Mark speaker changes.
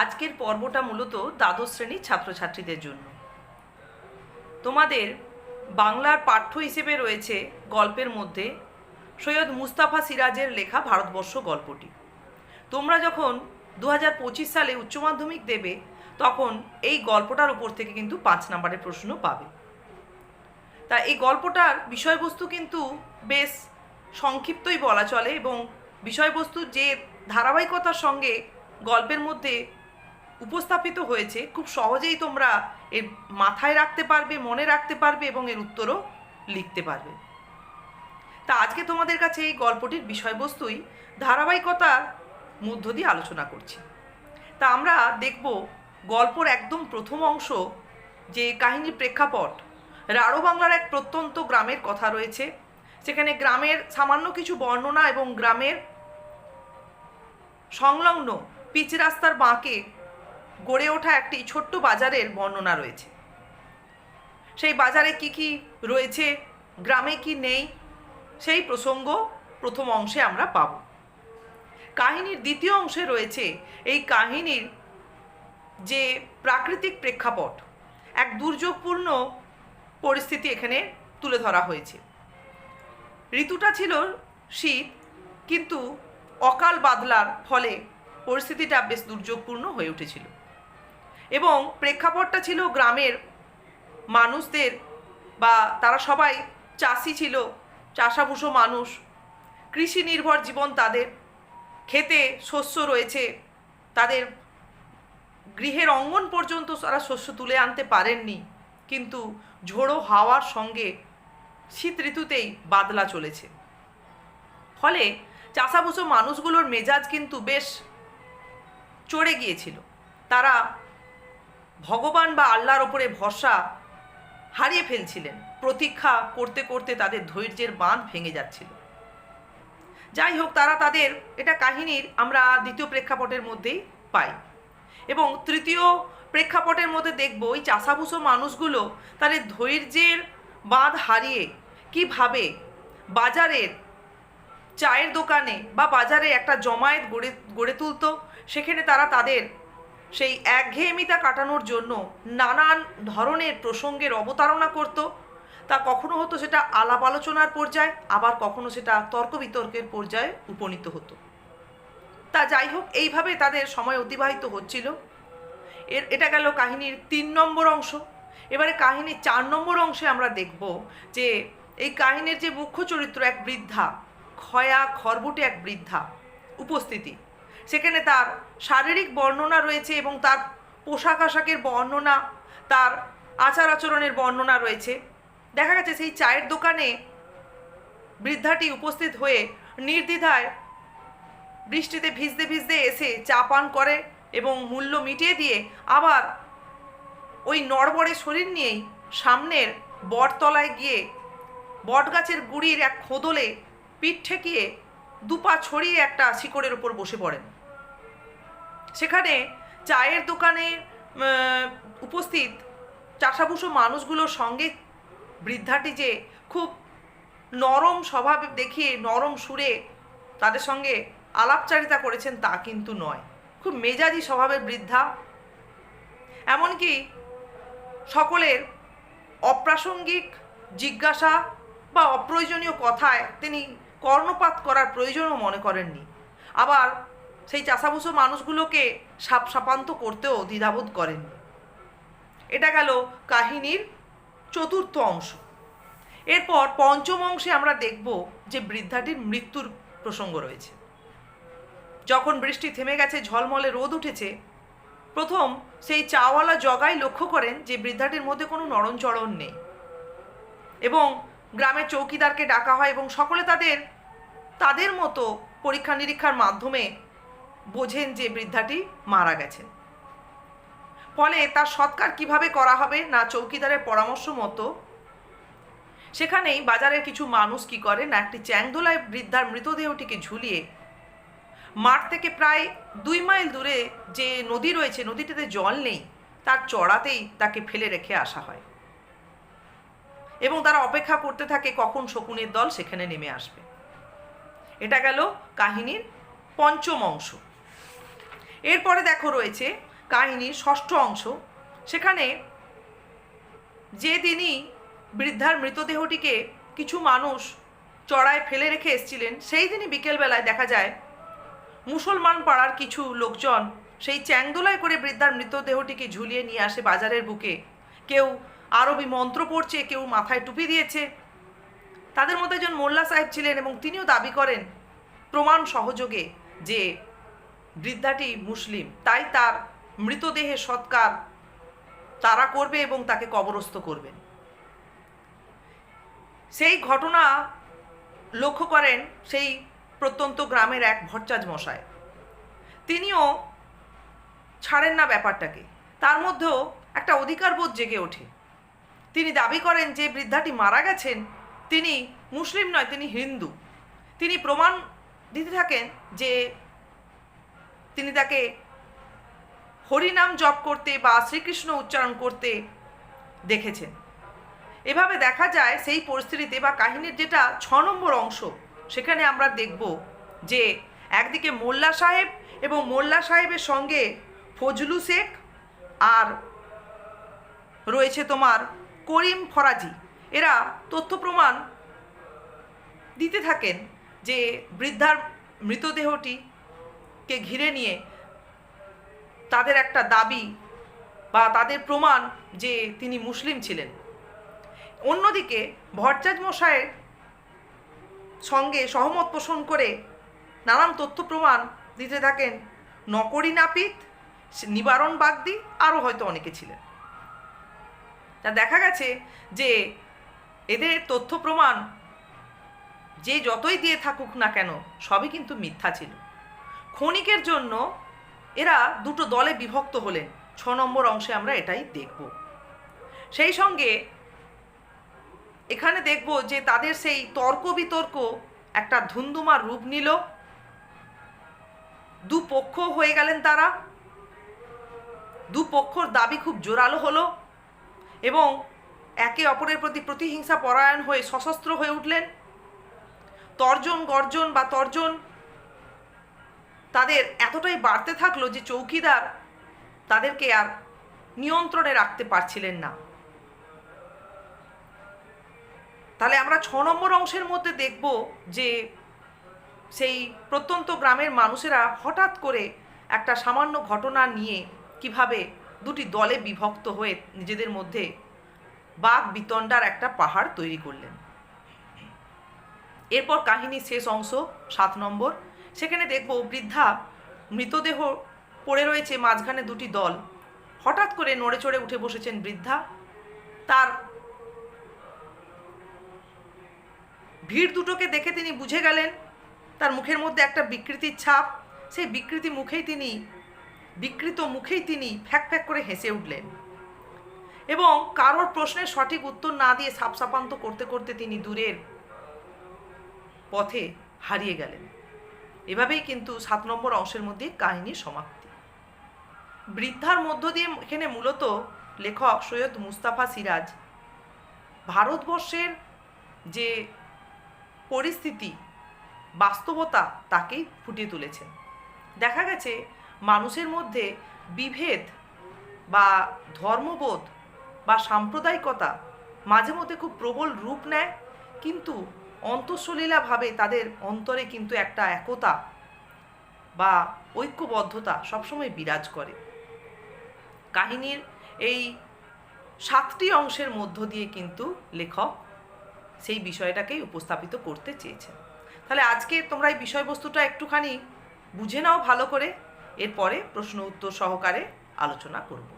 Speaker 1: আজকের পর্বটা মূলত দ্বাদশ শ্রেণীর ছাত্রছাত্রীদের জন্য। তোমাদের বাংলার পাঠ্য হিসেবে রয়েছে গল্পের মধ্যে সৈয়দ মুস্তাফা সিরাজের লেখা ভারতবর্ষ গল্পটি। তোমরা যখন 2025 সালে উচ্চ মাধ্যমিক দেবে তখন এই গল্পটার উপর থেকে কিন্তু 5 নম্বরের প্রশ্ন পাবে। তা এই গল্পটার বিষয়বস্তু কিন্তু বেশ সংক্ষিপ্তই বলা চলে এবং বিষয়বস্তু যে ধারাবাহিকতার সঙ্গে গল্পের মধ্যে উপস্থাপিত হয়েছে খুব সহজেই তোমরা এর মাথায় রাখতে পারবে, মনে রাখতে পারবে এবং এর উত্তরও লিখতে পারবে। তা আজকে তোমাদের কাছে এই গল্পটির বিষয়বস্তুই ধারাবাহিকতার মধ্য দিয়ে আলোচনা করছি। তা আমরা দেখব গল্পর একদম প্রথম অংশ যে কাহিনীর প্রেক্ষাপট রাঢ় বাংলার এক প্রত্যন্ত গ্রামের কথা রয়েছে। সেখানে গ্রামের সামান্য কিছু বর্ণনা এবং গ্রামের সংলগ্ন পিচ রাস্তার বাঁকে গড়ে ওঠা একটি ছোট্ট বাজারের বর্ণনা রয়েছে। সেই বাজারে কি কি রয়েছে, গ্রামে কি নেই, সেই প্রসঙ্গ প্রথম অংশে আমরা পাব। কাহিনীর দ্বিতীয় অংশে রয়েছে এই কাহিনীর যে প্রাকৃতিক প্রেক্ষাপট, এক দুর্যোগপূর্ণ পরিস্থিতি এখানে তুলে ধরা হয়েছে। ঋতুটা ছিল শীত, কিন্তু অকাল বাদলার ফলে পরিস্থিতিটা বেশ দুর্যোগপূর্ণ হয়ে উঠেছিল এবং প্রেক্ষাপটটা ছিল গ্রামের মানুষদের, বা তারা সবাই চাষি ছিল, চাষাভুষো মানুষ, কৃষি নির্ভর জীবন তাদের। খেতে শস্য রয়েছে, তাদের গৃহের অঙ্গন পর্যন্ত তারা শস্য তুলে আনতে পারেননি, কিন্তু ঝোড়ো হাওয়ার সঙ্গে শীত ঋতুতেই বাদলা চলেছে। ফলে চাষাভুষো মানুষগুলোর মেজাজ কিন্তু বেশ চড়ে গিয়েছিল। তারা ভগবান বা আল্লাহর ওপরে ভরসা হারিয়ে ফেলছিলেন। প্রতীক্ষা করতে করতে তাদের ধৈর্যের বাঁধ ভেঙে যাচ্ছিল। যাই হোক, তারা তাদের, এটা কাহিনীর আমরা দ্বিতীয় প্রেক্ষাপটের মধ্যেই পাই। এবং তৃতীয় প্রেক্ষাপটের মধ্যে দেখব ওই চাষাভুষো মানুষগুলো তাদের ধৈর্যের বাঁধ হারিয়ে কিভাবে বাজারের চায়ের দোকানে বা বাজারে একটা জমায়েত গড়ে তুলত। সেখানে তারা তাদের সেই একঘেয়েমিতা কাটানোর জন্য নানান ধরনের প্রসঙ্গের অবতারণা করত। তা কখনো হতো সেটা আলাপ আলোচনার পর্যায়ে, আবার কখনো সেটা তর্ক বিতর্কের পর্যায়ে উপনীত হতো। তা যাই হোক, এইভাবে তাদের সময় অতিবাহিত হচ্ছিল। এটা গেল কাহিনীর 3 নম্বর অংশ। এবারে কাহিনীর 4 নম্বর অংশে আমরা দেখব যে এই কাহিনীর যে মুখ্য চরিত্র, এক বৃদ্ধা, খয়া খরবুটে এক বৃদ্ধা উপস্থিতি। সেখানে তার শারীরিক বর্ণনা রয়েছে এবং তার পোশাক আশাকের বর্ণনা, তার আচার আচরণের বর্ণনা রয়েছে। দেখা গেছে সেই চায়ের দোকানে বৃদ্ধাটি উপস্থিত হয়ে নির্দ্বিধায় বৃষ্টিতে ভিজতে ভিজতে এসে চা পান করে এবং মূল্য মিটিয়ে দিয়ে আবার ওই নড়বড়ে শরীর নিয়েই সামনের বটতলায় গিয়ে বটগাছের গুড়ির এক খোদলে পিঠ ঠেকিয়ে দুপা ছড়িয়ে একটা শিকড়ের উপর বসে পড়েন। সেখানে চায়ের দোকানে উপস্থিত চাষাভুষো মানুষগুলোর সঙ্গে বৃদ্ধাটি যে খুব নরম স্বভাব দেখিয়ে নরম সুরে তাদের সঙ্গে আলাপচারিতা করেছেন তা কিন্তু নয়। খুব মেজাজি স্বভাবের বৃদ্ধা। এমনকি সকলের অপ্রাসঙ্গিক জিজ্ঞাসা বা অপ্রয়োজনীয় কথায় তিনি কর্ণপাত করার প্রয়োজনও মনে করেননি। আবার সেই চাষাভুষো মানুষগুলোকে সাপান্ত করতেও দ্বিধাবোধ করেননি। এটা গেল কাহিনীর 4র্থ অংশ। এরপর 5ম অংশে আমরা দেখব যে বৃদ্ধাটির মৃত্যুর প্রসঙ্গ রয়েছে। যখন বৃষ্টি থেমে গেছে, ঝলমলে রোদ উঠেছে, প্রথম সেই চাওয়ালা জগাই লক্ষ্য করেন যে বৃদ্ধাটির মধ্যে কোনো নড়নচড়ন নেই এবং গ্রামের চৌকিদারকে ডাকা হয় এবং সকলে তাদের মতো পরীক্ষা নিরীক্ষার মাধ্যমে বোঝেন যে বৃদ্ধাটি মারা গেছেন। ফলে তার সৎকার কিভাবে করা হবে না, চৌকিদারের পরামর্শ মতো সেখানেই বাজারের কিছু মানুষ কি করে না, একটি চ্যাংদোলায় বৃদ্ধার মৃতদেহটিকে ঝুলিয়ে মাঠ থেকে প্রায় 2 মাইল দূরে যে নদী রয়েছে, নদীটিতে জল নেই, তার চড়াতেই তাকে ফেলে রেখে আসা হয় এবং তারা অপেক্ষা করতে থাকে কখন শকুনের দল সেখানে নেমে আসবে। এটা গেল কাহিনীর 5ম অংশ। এরপরে দেখো রয়েছে কাহিনীর ষষ্ঠ অংশ। সেখানে যে দিনই বৃদ্ধার মৃতদেহটিকে কিছু মানুষ চড়ায় ফেলে রেখে এসেছিলেন, সেই দিনই বিকেলবেলায় দেখা যায় মুসলমান পাড়ার কিছু লোকজন সেই চ্যাংদোলায় করে বৃদ্ধার মৃতদেহটিকে ঝুলিয়ে নিয়ে আসে বাজারের বুকে। কেউ আরবি মন্ত্র পড়ছে, কেউ মাথায় টুপি দিয়েছে। তাদের মধ্যে একজন মোল্লা সাহেব ছিলেন এবং তিনিও দাবি করেন প্রমাণ সহযোগে যে বৃদ্ধাটি মুসলিম, তাই তার মৃতদেহের সৎকার তারা করবে এবং তাকে কবরস্থ করবেন। সেই ঘটনা লক্ষ্য করেন সেই প্রত্যন্ত গ্রামের এক ভট্টাচ মশাই। তিনিও ছাড়েন না ব্যাপারটাকে, তার মধ্যেও একটা অধিকারবোধ জেগে ওঠে। তিনি দাবি করেন যে বৃদ্ধাটি মারা গেছেন তিনি মুসলিম নয়, তিনি হিন্দু। তিনি প্রমাণ দিতে থাকেন যে তিনি তাকে হরিনাম জপ করতে বা শ্রীকৃষ্ণ উচ্চারণ করতে দেখেছেন। এভাবে দেখা যায় সেই পরিস্থিতিতে বা কাহিনীর যেটা 6 নম্বর অংশ, সেখানে আমরা দেখব যে একদিকে মোল্লা সাহেব এবং মোল্লা সাহেবের সঙ্গে ফজলু শেখ আর রয়েছে তোমার করিম ফরাজি, এরা তথ্য প্রমাণ দিতে থাকেন যে বৃদ্ধার মৃতদেহটিকে ঘিরে নিয়ে তাদের একটা দাবি বা তাদের প্রমাণ যে তিনি মুসলিম ছিলেন। অন্যদিকে ভট্টাচ মশাইয়ের সঙ্গে সহমত পোষণ করে নানান তথ্য প্রমাণ দিতে থাকেন নকরি নাপিত, নিবারণ বাগদি, আরও হয়তো অনেকে ছিলেন। তা দেখা গেছে যে এদের তথ্য প্রমাণ যে যতই দিয়ে থাকুক না কেন সবই কিন্তু মিথ্যা ছিল। ক্ষণিকের জন্য এরা দুটো দলে বিভক্ত হলেন। 6 নম্বর অংশে আমরা এটাই দেখব। সেই সঙ্গে এখানে দেখব যে তাদের সেই তর্ক বিতর্ক একটা ধুন্ধুমার রূপ নিল। দুপক্ষ হয়ে গেলেন তারা, দুপক্ষর দাবি খুব জোরালো হলো এবং একে অপরের প্রতি প্রতিহিংসা পরায়ণ হয়ে সশস্ত্র হয়ে উঠলেন। তর্জন গর্জন বা তর্জন তাদের এতটাই বাড়তে থাকলো যে চৌকিদার তাদেরকে আর নিয়ন্ত্রণে রাখতে পারছিলেন না। তাহলে আমরা 6 নম্বর অংশের মধ্যে দেখব যে সেই প্রত্যন্ত গ্রামের মানুষেরা হঠাৎ করে একটা সামান্য ঘটনা নিয়ে কিভাবে দুটি দলে বিভক্ত হয়ে নিজেদের মধ্যে বাক বিতণ্ডার একটা পাহাড় তৈরি করলেন। এরপর কাহিনীর শেষ অংশ 7 নম্বর, সেখানে দেখব বৃদ্ধা মৃতদেহ পড়ে রয়েছে, মাঝখানে দুটি দল। হঠাৎ করে নড়ে চড়ে উঠে বসেছেন বৃদ্ধা। তার ভিড় দুটোকে দেখে তিনি বুঝে গেলেন তার মুখের মধ্যে একটা বিকৃতির ছাপ। সেই বিকৃত মুখেই তিনি ফ্যাক ফ্যাক করে হেসে উঠলেন এবং কারোর প্রশ্নের সঠিক উত্তর না দিয়ে সাপসাপান্ত করতে করতে তিনি দূরের পথে হারিয়ে গেলেন। এভাবেই কিন্তু 7 নম্বর অংশের মধ্যে কাহিনীর সমাপ্তি। বৃদ্ধার মধ্য দিয়ে এখানে মূলত লেখক সৈয়দ মুস্তাফা সিরাজ ভারতবর্ষের যে পরিস্থিতি, বাস্তবতা তাকেই ফুটিয়ে তুলেছেন। দেখা গেছে মানুষের মধ্যে বিভেদ বা ধর্মবোধ বা সাম্প্রদায়িকতা মাঝে মধ্যে খুব প্রবল রূপ নেয়, কিন্তু অন্তঃসলীলাভাবে তাদের অন্তরে কিন্তু একটা একতা বা ঐক্যবদ্ধতা সবসময় বিরাজ করে। কাহিনীর এই 7টি অংশের মধ্য দিয়ে কিন্তু লেখক সেই বিষয়টাকেই উপস্থাপিত করতে চেয়েছেন। তাহলে আজকে তোমরা এই বিষয়বস্তুটা একটুখানি বুঝে নাও ভালো করে, এরপরে প্রশ্ন উত্তর সহকারে আলোচনা করব।